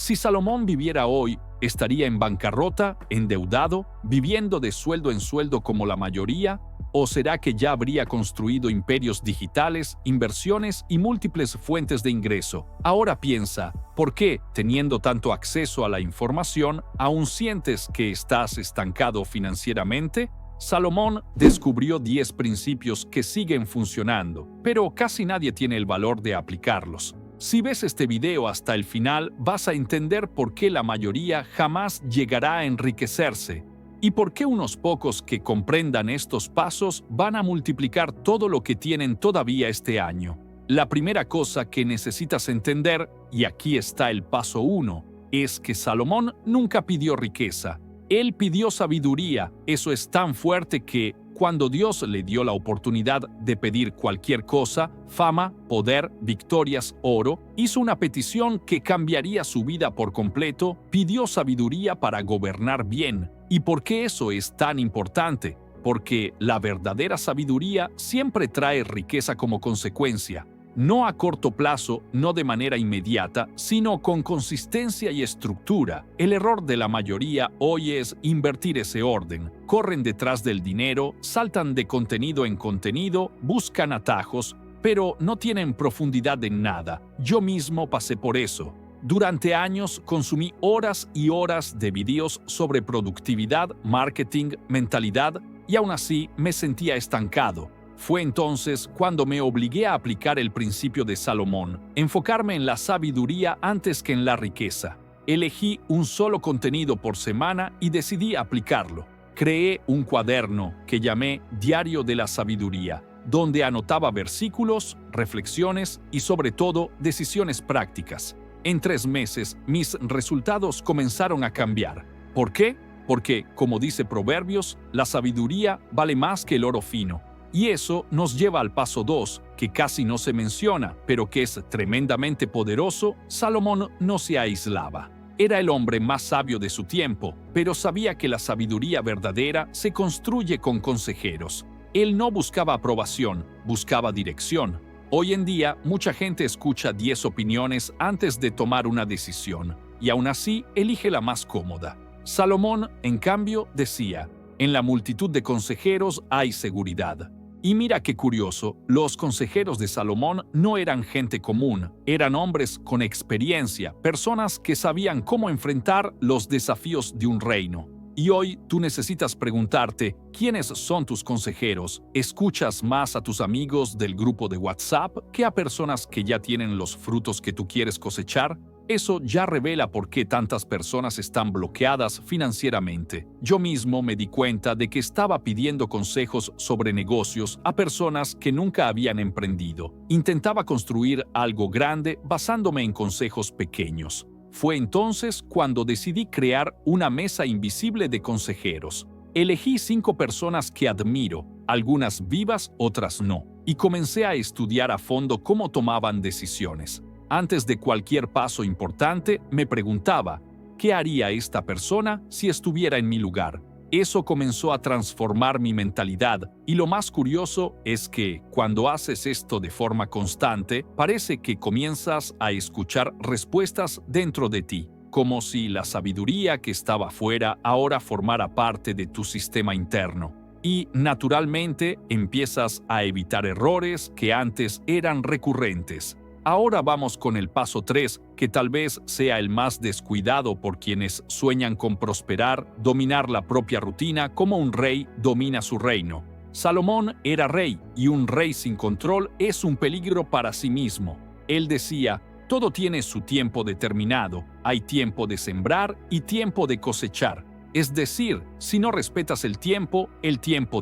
Si Salomón viviera hoy, ¿estaría en bancarrota, endeudado, viviendo de sueldo en sueldo como la mayoría? ¿O será que ya habría construido imperios digitales, inversiones y múltiples fuentes de ingreso? Ahora piensa, ¿por qué, teniendo tanto acceso a la información, aún sientes que estás estancado financieramente? Salomón descubrió 10 principios que siguen funcionando, pero casi nadie tiene el valor de aplicarlos. Si ves este video hasta el final, vas a entender por qué la mayoría jamás llegará a enriquecerse y por qué unos pocos que comprendan estos pasos van a multiplicar todo lo que tienen todavía este año. La primera cosa que necesitas entender, y aquí está el paso 1, es que Salomón nunca pidió riqueza. Él pidió sabiduría. Eso es tan fuerte que, cuando Dios le dio la oportunidad de pedir cualquier cosa, fama, poder, victorias, oro, hizo una petición que cambiaría su vida por completo, pidió sabiduría para gobernar bien. ¿Y por qué eso es tan importante? Porque la verdadera sabiduría siempre trae riqueza como consecuencia. No a corto plazo, no de manera inmediata, sino con consistencia y estructura. El error de la mayoría hoy es invertir ese orden. Corren detrás del dinero, saltan de contenido en contenido, buscan atajos, pero no tienen profundidad en nada. Yo mismo pasé por eso. Durante años consumí horas y horas de videos sobre productividad, marketing, mentalidad, y aún así me sentía estancado. Fue entonces cuando me obligué a aplicar el principio de Salomón, enfocarme en la sabiduría antes que en la riqueza. Elegí un solo contenido por semana y decidí aplicarlo. Creé un cuaderno que llamé Diario de la Sabiduría, donde anotaba versículos, reflexiones y sobre todo decisiones prácticas. En 3 meses, mis resultados comenzaron a cambiar. ¿Por qué? Porque, como dice Proverbios, la sabiduría vale más que el oro fino. Y eso nos lleva al paso 2, que casi no se menciona, pero que es tremendamente poderoso. Salomón no se aislaba. Era el hombre más sabio de su tiempo, pero sabía que la sabiduría verdadera se construye con consejeros. Él no buscaba aprobación, buscaba dirección. Hoy en día, mucha gente escucha 10 opiniones antes de tomar una decisión, y aún así elige la más cómoda. Salomón, en cambio, decía: en la multitud de consejeros hay seguridad. Y mira qué curioso, los consejeros de Salomón no eran gente común, eran hombres con experiencia, personas que sabían cómo enfrentar los desafíos de un reino. Y hoy tú necesitas preguntarte, ¿quiénes son tus consejeros? ¿Escuchas más a tus amigos del grupo de WhatsApp que a personas que ya tienen los frutos que tú quieres cosechar? Eso ya revela por qué tantas personas están bloqueadas financieramente. Yo mismo me di cuenta de que estaba pidiendo consejos sobre negocios a personas que nunca habían emprendido. Intentaba construir algo grande basándome en consejos pequeños. Fue entonces cuando decidí crear una mesa invisible de consejeros. Elegí 5 personas que admiro, algunas vivas, otras no, y comencé a estudiar a fondo cómo tomaban decisiones. Antes de cualquier paso importante, me preguntaba, ¿qué haría esta persona si estuviera en mi lugar? Eso comenzó a transformar mi mentalidad, y lo más curioso es que, cuando haces esto de forma constante, parece que comienzas a escuchar respuestas dentro de ti, como si la sabiduría que estaba fuera ahora formara parte de tu sistema interno. Y, naturalmente, empiezas a evitar errores que antes eran recurrentes. Ahora vamos con el paso 3, que tal vez sea el más descuidado por quienes sueñan con prosperar, dominar la propia rutina como un rey domina su reino. Salomón era rey, y un rey sin control es un peligro para sí mismo. Él decía: todo tiene su tiempo determinado, hay tiempo de sembrar y tiempo de cosechar. Es decir, si no respetas el tiempo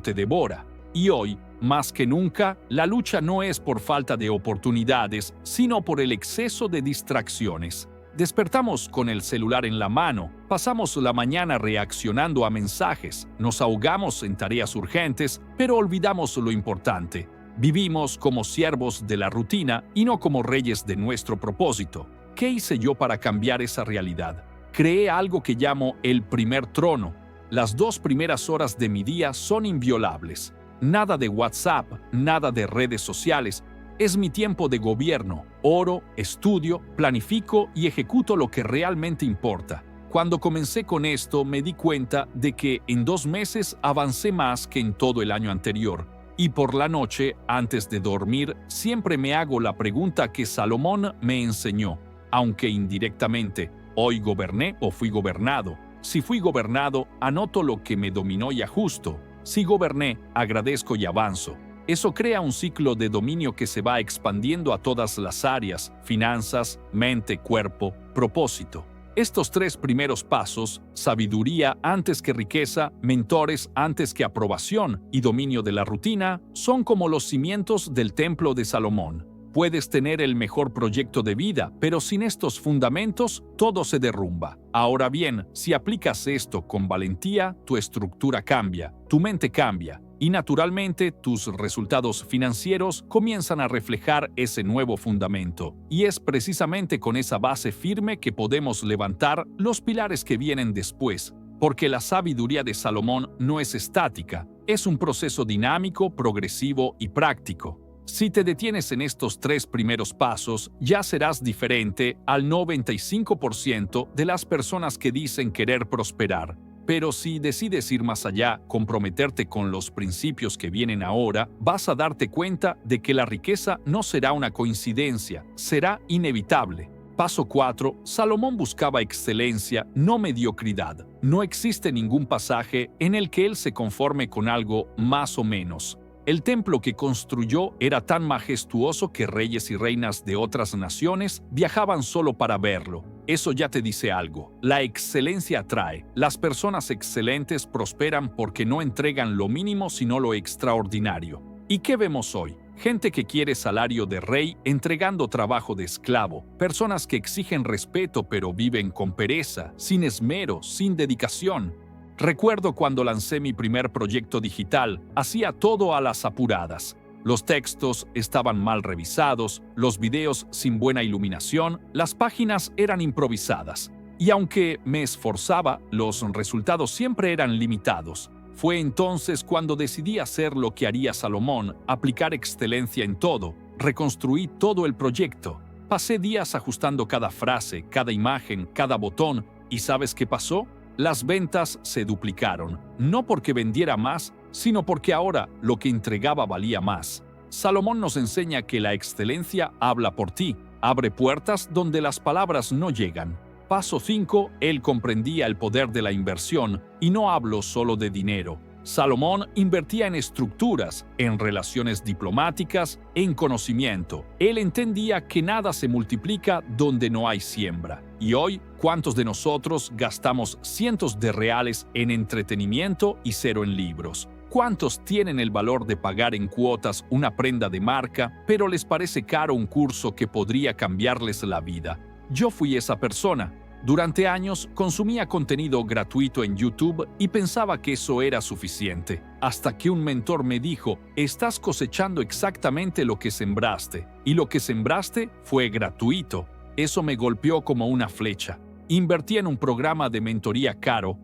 te devora. Y hoy, más que nunca, la lucha no es por falta de oportunidades, sino por el exceso de distracciones. Despertamos con el celular en la mano, pasamos la mañana reaccionando a mensajes, nos ahogamos en tareas urgentes, pero olvidamos lo importante. Vivimos como siervos de la rutina y no como reyes de nuestro propósito. ¿Qué hice yo para cambiar esa realidad? Creé algo que llamo el primer trono. Las 2 primeras horas de mi día son inviolables. Nada de WhatsApp, nada de redes sociales. Es mi tiempo de gobierno. Oro, estudio, planifico y ejecuto lo que realmente importa. Cuando comencé con esto me di cuenta de que en 2 meses avancé más que en todo el año anterior. Y por la noche, antes de dormir, siempre me hago la pregunta que Salomón me enseñó, aunque indirectamente: ¿hoy goberné o fui gobernado? Si fui gobernado, anoto lo que me dominó y ajusto. Si goberné, agradezco y avanzo. Eso crea un ciclo de dominio que se va expandiendo a todas las áreas: finanzas, mente, cuerpo, propósito. Estos 3 primeros pasos, sabiduría antes que riqueza, mentores antes que aprobación y dominio de la rutina, son como los cimientos del templo de Salomón. Puedes tener el mejor proyecto de vida, pero sin estos fundamentos, todo se derrumba. Ahora bien, si aplicas esto con valentía, tu estructura cambia, tu mente cambia, y naturalmente tus resultados financieros comienzan a reflejar ese nuevo fundamento. Y es precisamente con esa base firme que podemos levantar los pilares que vienen después, porque la sabiduría de Salomón no es estática, es un proceso dinámico, progresivo y práctico. Si te detienes en estos 3 primeros pasos, ya serás diferente al 95% de las personas que dicen querer prosperar. Pero si decides ir más allá, comprometerte con los principios que vienen ahora, vas a darte cuenta de que la riqueza no será una coincidencia, será inevitable. Paso 4. Salomón buscaba excelencia, no mediocridad. No existe ningún pasaje en el que él se conforme con algo más o menos. El templo que construyó era tan majestuoso que reyes y reinas de otras naciones viajaban solo para verlo. Eso ya te dice algo. La excelencia atrae. Las personas excelentes prosperan porque no entregan lo mínimo sino lo extraordinario. ¿Y qué vemos hoy? Gente que quiere salario de rey entregando trabajo de esclavo. Personas que exigen respeto pero viven con pereza, sin esmero, sin dedicación. Recuerdo cuando lancé mi primer proyecto digital, hacía todo a las apuradas. Los textos estaban mal revisados, los videos sin buena iluminación, las páginas eran improvisadas. Y aunque me esforzaba, los resultados siempre eran limitados. Fue entonces cuando decidí hacer lo que haría Salomón, aplicar excelencia en todo. Reconstruí todo el proyecto. Pasé días ajustando cada frase, cada imagen, cada botón. ¿Y sabes qué pasó? Las ventas se duplicaron, no porque vendiera más, sino porque ahora lo que entregaba valía más. Salomón nos enseña que la excelencia habla por ti, abre puertas donde las palabras no llegan. Paso 5. Él comprendía el poder de la inversión, y no hablo solo de dinero. Salomón invertía en estructuras, en relaciones diplomáticas, en conocimiento. Él entendía que nada se multiplica donde no hay siembra. Y hoy, ¿cuántos de nosotros gastamos cientos de reales en entretenimiento y 0 en libros? ¿Cuántos tienen el valor de pagar en cuotas una prenda de marca, pero les parece caro un curso que podría cambiarles la vida? Yo fui esa persona. Durante años consumía contenido gratuito en YouTube y pensaba que eso era suficiente, hasta que un mentor me dijo: estás cosechando exactamente lo que sembraste, y lo que sembraste fue gratuito. Eso me golpeó como una flecha. Invertí en un programa de mentoría caro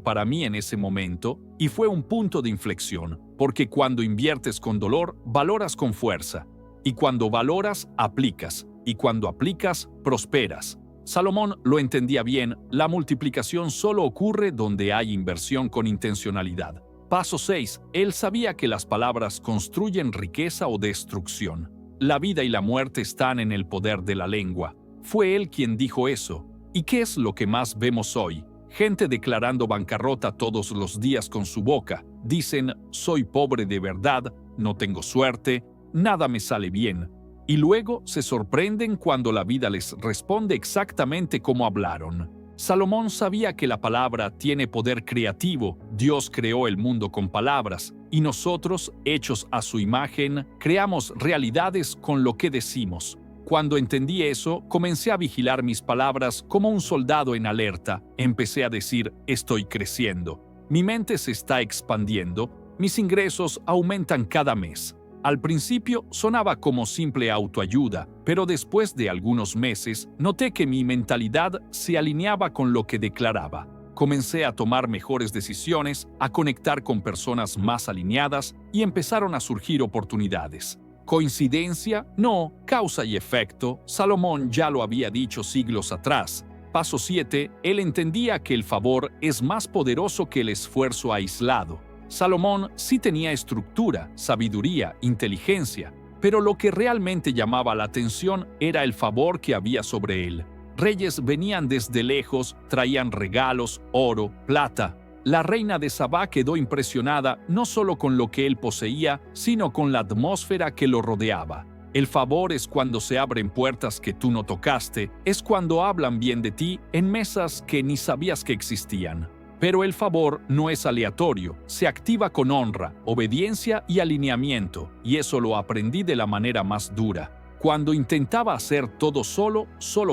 para mí en ese momento, y fue un punto de inflexión, porque cuando inviertes con dolor, valoras con fuerza, y cuando valoras, aplicas, y cuando aplicas, prosperas. Salomón lo entendía bien, la multiplicación solo ocurre donde hay inversión con intencionalidad. Paso 6. Él sabía que las palabras construyen riqueza o destrucción. La vida y la muerte están en el poder de la lengua. Fue él quien dijo eso. ¿Y qué es lo que más vemos hoy? Gente declarando bancarrota todos los días con su boca. Dicen: soy pobre de verdad, no tengo suerte, nada me sale bien. Y luego se sorprenden cuando la vida les responde exactamente como hablaron. Salomón sabía que la palabra tiene poder creativo. Dios creó el mundo con palabras, y nosotros, hechos a su imagen, creamos realidades con lo que decimos. Cuando entendí eso, comencé a vigilar mis palabras como un soldado en alerta. Empecé a decir: estoy creciendo. Mi mente se está expandiendo, mis ingresos aumentan cada mes. Al principio sonaba como simple autoayuda, pero después de algunos meses noté que mi mentalidad se alineaba con lo que declaraba. Comencé a tomar mejores decisiones, a conectar con personas más alineadas y empezaron a surgir oportunidades. ¿Coincidencia? No, causa y efecto. Salomón ya lo había dicho siglos atrás. Paso 7. Él entendía que el favor es más poderoso que el esfuerzo aislado. Salomón sí tenía estructura, sabiduría, inteligencia, pero lo que realmente llamaba la atención era el favor que había sobre él. Reyes venían desde lejos, traían regalos, oro, plata. La reina de Sabá quedó impresionada no solo con lo que él poseía, sino con la atmósfera que lo rodeaba. El favor es cuando se abren puertas que tú no tocaste, es cuando hablan bien de ti en mesas que ni sabías que existían. Pero el favor no es aleatorio, se activa con honra, obediencia y alineamiento, y eso lo aprendí de la manera más dura. Cuando intentaba hacer todo solo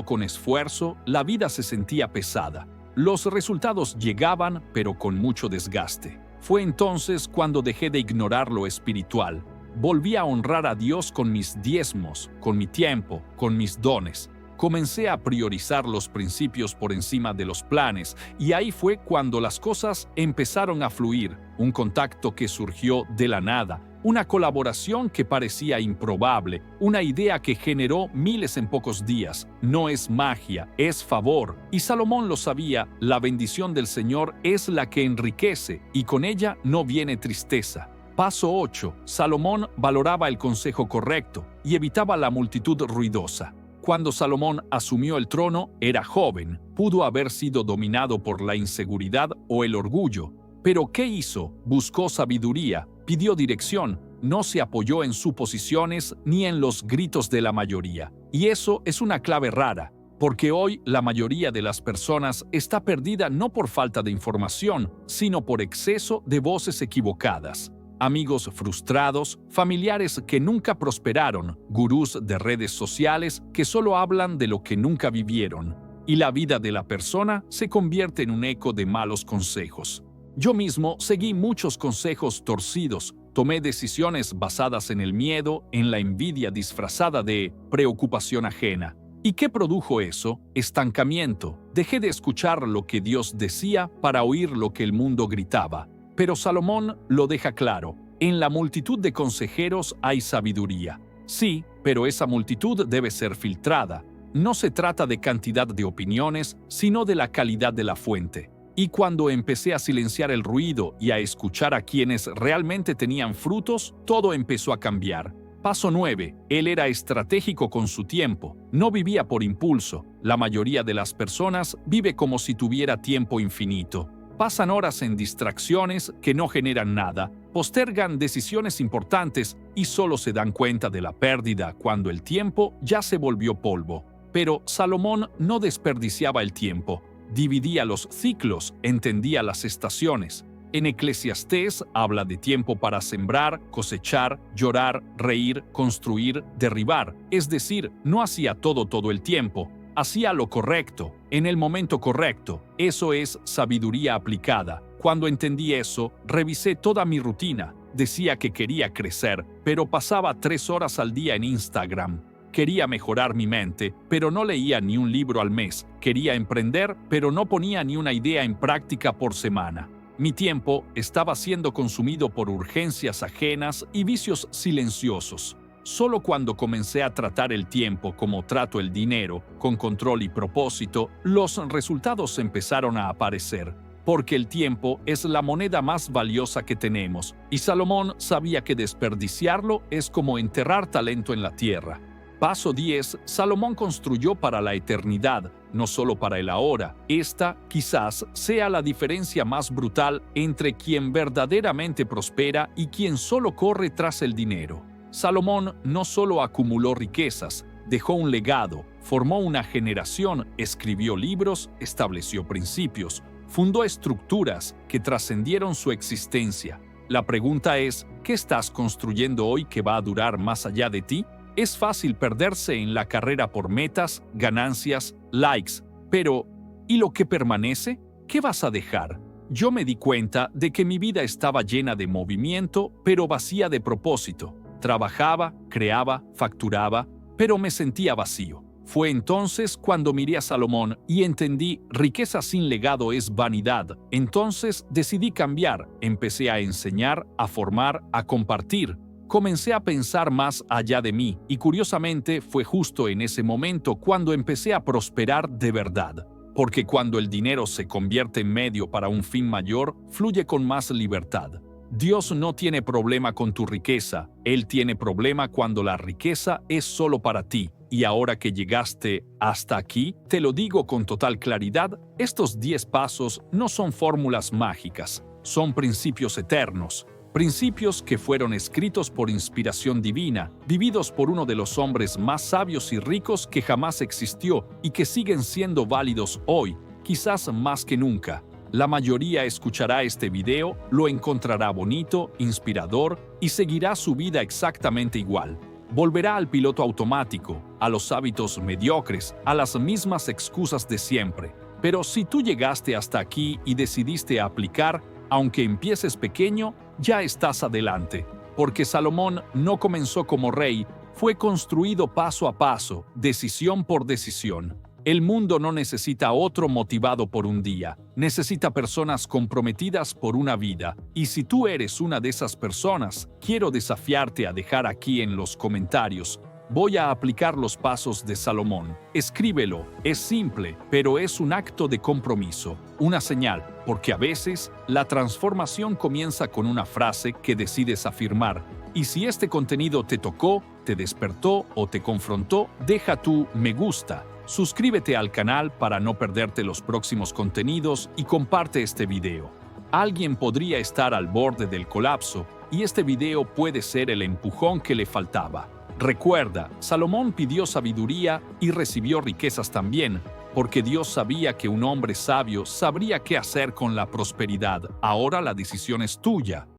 con esfuerzo, la vida se sentía pesada. Los resultados llegaban, pero con mucho desgaste. Fue entonces cuando dejé de ignorar lo espiritual. Volví a honrar a Dios con mis diezmos, con mi tiempo, con mis dones. Comencé a priorizar los principios por encima de los planes, y ahí fue cuando las cosas empezaron a fluir. Un contacto que surgió de la nada, una colaboración que parecía improbable, una idea que generó miles en pocos días. No es magia, es favor. Y Salomón lo sabía, la bendición del Señor es la que enriquece, y con ella no viene tristeza. Paso 8. Salomón valoraba el consejo correcto y evitaba la multitud ruidosa. Cuando Salomón asumió el trono, era joven, pudo haber sido dominado por la inseguridad o el orgullo. Pero ¿qué hizo? Buscó sabiduría, pidió dirección, no se apoyó en suposiciones ni en los gritos de la mayoría. Y eso es una clave rara, porque hoy la mayoría de las personas está perdida no por falta de información, sino por exceso de voces equivocadas. Amigos frustrados, familiares que nunca prosperaron, gurús de redes sociales que solo hablan de lo que nunca vivieron. Y la vida de la persona se convierte en un eco de malos consejos. Yo mismo seguí muchos consejos torcidos, tomé decisiones basadas en el miedo, en la envidia disfrazada de preocupación ajena. ¿Y qué produjo eso? Estancamiento. Dejé de escuchar lo que Dios decía para oír lo que el mundo gritaba. Pero Salomón lo deja claro, en la multitud de consejeros hay sabiduría. Sí, pero esa multitud debe ser filtrada. No se trata de cantidad de opiniones, sino de la calidad de la fuente. Y cuando empecé a silenciar el ruido y a escuchar a quienes realmente tenían frutos, todo empezó a cambiar. Paso 9. Él era estratégico con su tiempo, no vivía por impulso. La mayoría de las personas vive como si tuviera tiempo infinito. Pasan horas en distracciones que no generan nada, postergan decisiones importantes y solo se dan cuenta de la pérdida cuando el tiempo ya se volvió polvo. Pero Salomón no desperdiciaba el tiempo, dividía los ciclos, entendía las estaciones. En Eclesiastés habla de tiempo para sembrar, cosechar, llorar, reír, construir, derribar. Es decir, no hacía todo el tiempo. Hacía lo correcto, en el momento correcto. Eso es sabiduría aplicada. Cuando entendí eso, revisé toda mi rutina. Decía que quería crecer, pero pasaba 3 horas al día en Instagram. Quería mejorar mi mente, pero no leía ni un libro al mes. Quería emprender, pero no ponía ni una idea en práctica por semana. Mi tiempo estaba siendo consumido por urgencias ajenas y vicios silenciosos. Solo cuando comencé a tratar el tiempo como trato el dinero, con control y propósito, los resultados empezaron a aparecer. Porque el tiempo es la moneda más valiosa que tenemos, y Salomón sabía que desperdiciarlo es como enterrar talento en la tierra. Paso 10. Salomón construyó para la eternidad, no solo para el ahora. Esta, quizás, sea la diferencia más brutal entre quien verdaderamente prospera y quien solo corre tras el dinero. Salomón no solo acumuló riquezas, dejó un legado, formó una generación, escribió libros, estableció principios, fundó estructuras que trascendieron su existencia. La pregunta es, ¿qué estás construyendo hoy que va a durar más allá de ti? Es fácil perderse en la carrera por metas, ganancias, likes, pero ¿y lo que permanece? ¿Qué vas a dejar? Yo me di cuenta de que mi vida estaba llena de movimiento, pero vacía de propósito. Trabajaba, creaba, facturaba, pero me sentía vacío. Fue entonces cuando miré a Salomón y entendí, riqueza sin legado es vanidad. Entonces decidí cambiar, empecé a enseñar, a formar, a compartir. Comencé a pensar más allá de mí y curiosamente fue justo en ese momento cuando empecé a prosperar de verdad. Porque cuando el dinero se convierte en medio para un fin mayor, fluye con más libertad. Dios no tiene problema con tu riqueza, Él tiene problema cuando la riqueza es solo para ti. Y ahora que llegaste hasta aquí, te lo digo con total claridad, estos 10 pasos no son fórmulas mágicas, son principios eternos. Principios que fueron escritos por inspiración divina, vividos por uno de los hombres más sabios y ricos que jamás existió y que siguen siendo válidos hoy, quizás más que nunca. La mayoría escuchará este video, lo encontrará bonito, inspirador y seguirá su vida exactamente igual. Volverá al piloto automático, a los hábitos mediocres, a las mismas excusas de siempre. Pero si tú llegaste hasta aquí y decidiste aplicar, aunque empieces pequeño, ya estás adelante, porque Salomón no comenzó como rey, fue construido paso a paso, decisión por decisión. El mundo no necesita otro motivado por un día, necesita personas comprometidas por una vida, y si tú eres una de esas personas, quiero desafiarte a dejar aquí en los comentarios. Voy a aplicar los pasos de Salomón. Escríbelo, es simple, pero es un acto de compromiso, una señal, porque a veces la transformación comienza con una frase que decides afirmar. Y si este contenido te tocó, te despertó o te confrontó, deja tu me gusta. Suscríbete al canal para no perderte los próximos contenidos y comparte este video. Alguien podría estar al borde del colapso y este video puede ser el empujón que le faltaba. Recuerda, Salomón pidió sabiduría y recibió riquezas también, porque Dios sabía que un hombre sabio sabría qué hacer con la prosperidad. Ahora la decisión es tuya.